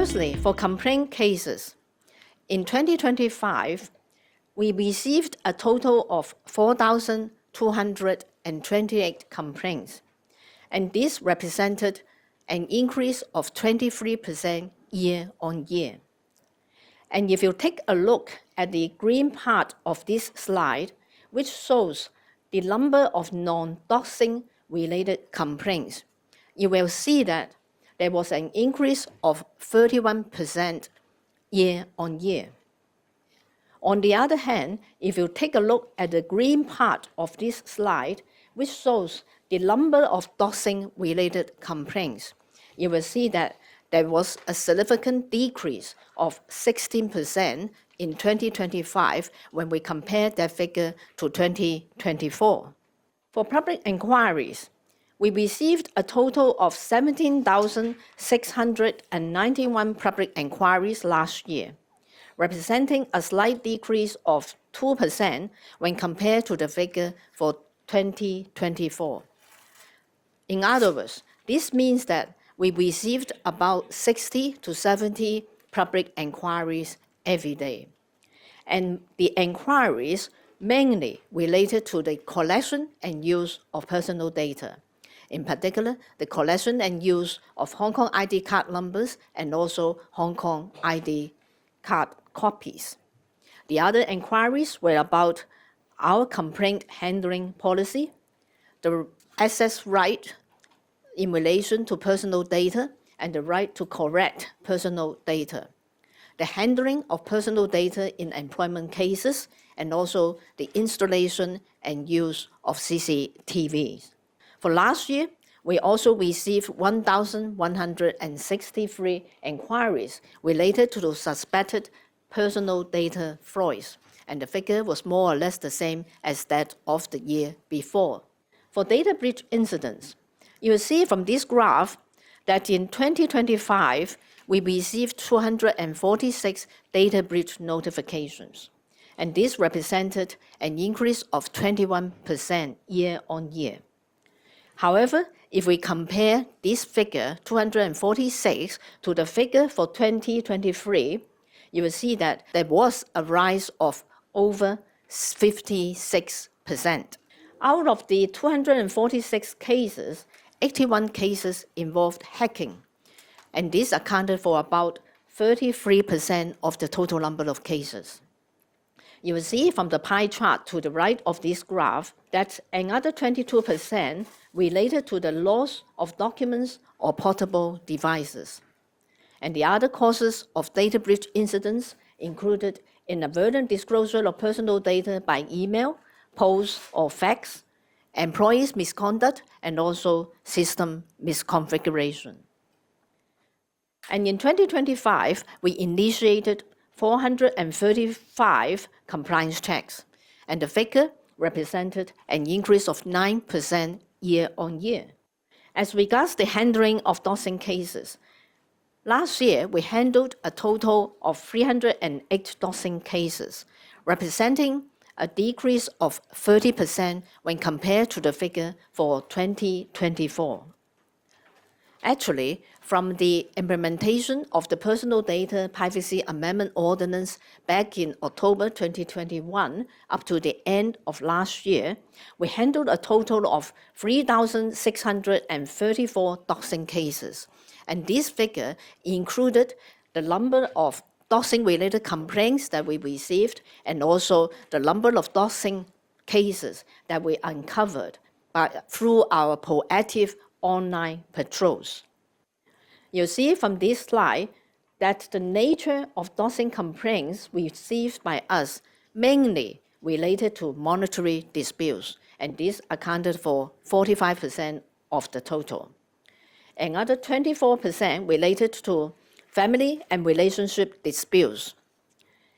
Firstly, for complaint cases, in 2025, we received a total of 4,228 complaints, and this represented an increase of 23% year-on-year. And if you take a look at the green part of this slide, which shows the number of non-doxing related complaints, you will see that there was an increase of 31% year-on-year. On the other hand, if you take a look at the green part of this slide, which shows the number of doxing-related complaints, you will see that there was a significant decrease of 16% in 2025 when we compare that figure to 2024. For public inquiries, we received a total of 17,691 public inquiries last year, representing a slight decrease of 2% when compared to the figure for 2024. In other words, this means that we received about 60 to 70 public inquiries every day. And the inquiries mainly related to the collection and use of personal data. In particular, the collection and use of Hong Kong ID card numbers and also Hong Kong ID card copies. The other inquiries were about our complaint handling policy, the access right in relation to personal data, and the right to correct personal data, the handling of personal data in employment cases, and also the installation and use of CCTVs. For last year, we also received 1,163 inquiries related to the suspected personal data frauds, and the figure was more or less the same as that of the year before. For data breach incidents, you will see from this graph that in 2025, we received 246 data breach notifications, and this represented an increase of 21% year-on-year. However, if we compare this figure, 246, to the figure for 2023, you will see that there was a rise of over 56%. Out of the 246 cases, 81 cases involved hacking, and this accounted for about 33% of the total number of cases. You will see from the pie chart to the right of this graph that another 22% related to the loss of documents or portable devices. And the other causes of data breach incidents included inadvertent disclosure of personal data by email, post, or fax, employees' misconduct, and also system misconfiguration. And in 2025, we initiated 435 compliance checks, and the figure represented an increase of 9% year-on-year. As regards the handling of doxing cases, last year we handled a total of 308 doxing cases, representing a decrease of 30% when compared to the figure for 2024. Actually, from the implementation of the Personal Data Privacy Amendment Ordinance back in October 2021 up to the end of last year, we handled a total of 3,634 doxing cases. And this figure included the number of doxing-related complaints that we received and also the number of doxing cases that we uncovered through our proactive online patrols. You'll see from this slide that the nature of doxing complaints received by us mainly related to monetary disputes, and this accounted for 45% of the total. Another 24% related to family and relationship disputes.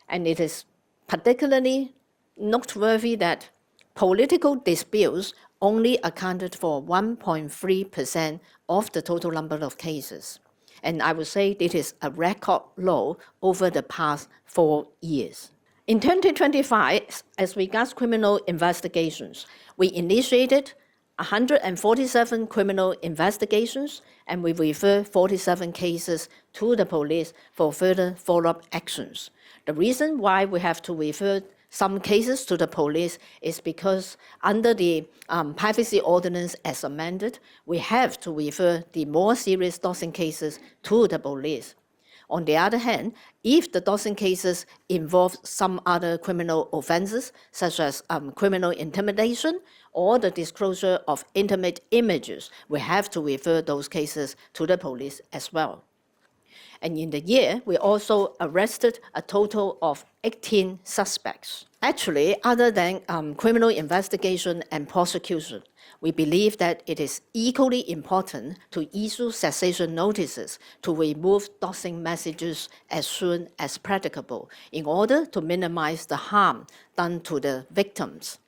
And it is particularly noteworthy that political disputes only accounted for 1.3% of the total number of cases. And I would say this is a record low over the past 4 years. In 2025, as regards criminal investigations, we initiated 147 criminal investigations, and we refer 47 cases to the police for further follow-up actions. The reason why we have to refer some cases to the police is because under the Privacy Ordinance as amended, we have to refer the more serious doxing cases to the police. On the other hand, if the doxing cases involve some other criminal offenses, such as criminal intimidation or the disclosure of intimate images, we have to refer those cases to the police as well. And in the year, we also arrested a total of 18 suspects. Actually, other than criminal investigation and prosecution, we believe that it is equally important to issue cessation notices to remove doxing messages as soon as practicable in order to minimize the harm done to the victims.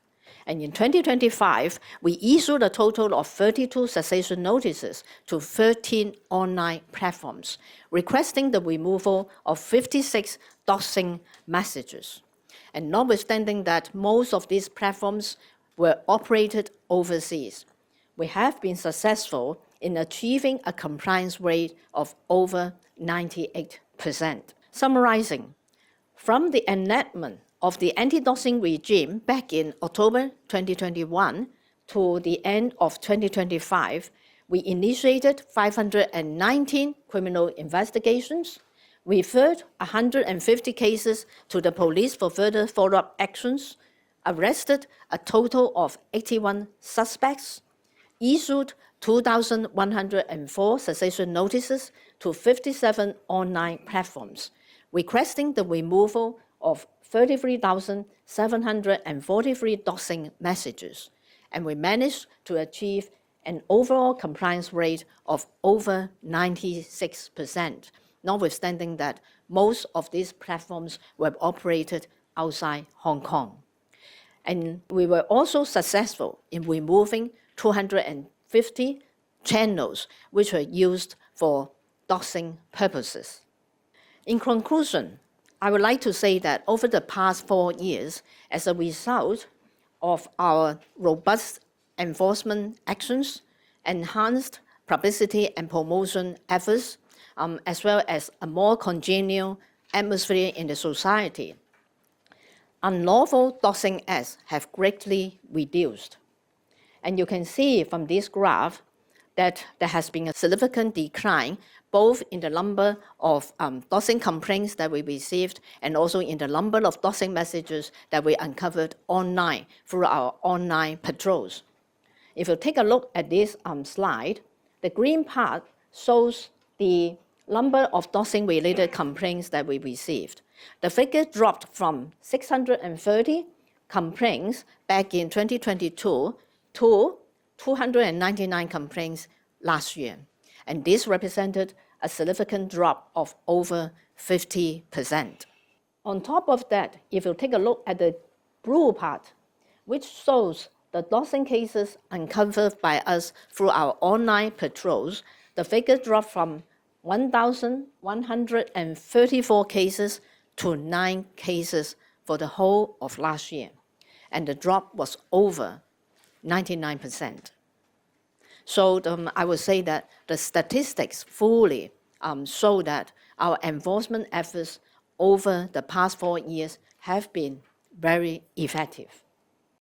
And in 2025, we issued a total of 32 cessation notices to 13 online platforms, requesting the removal of 56 doxing messages. And notwithstanding that most of these platforms were operated overseas, we have been successful in achieving a compliance rate of over 98%. Summarizing, from the enactment of the anti-doxing regime back in October 2021 to the end of 2025, we initiated 519 criminal investigations, referred 150 cases to the police for further follow-up actions, arrested a total of 81 suspects, issued 2,104 cessation notices to 57 online platforms, requesting the removal of 33,743 doxing messages, and we managed to achieve an overall compliance rate of over 96%, notwithstanding that most of these platforms were operated outside Hong Kong. And we were also successful in removing 250 channels which were used for doxing purposes. In conclusion, I would like to say that over the past 4 years, as a result of our robust enforcement actions, enhanced publicity and promotion efforts, as well as a more congenial atmosphere in the society, unlawful doxing acts have greatly reduced. And you can see from this graph that there has been a significant decline both in the number of doxing complaints that we received and also in the number of doxing messages that we uncovered online through our online patrols. If you take a look at this slide, the green part shows the number of doxing-related complaints that we received. The figure dropped from 630 complaints back in 2022 to 299 complaints last year. And this represented a significant drop of over 50%. On top of that, if you take a look at the blue part, which shows the doxing cases uncovered by us through our online patrols, the figure dropped from 1,134 cases to 9 cases for the whole of last year. And the drop was over 99%. So I would say that the statistics fully show that our enforcement efforts over the past 4 years have been very effective.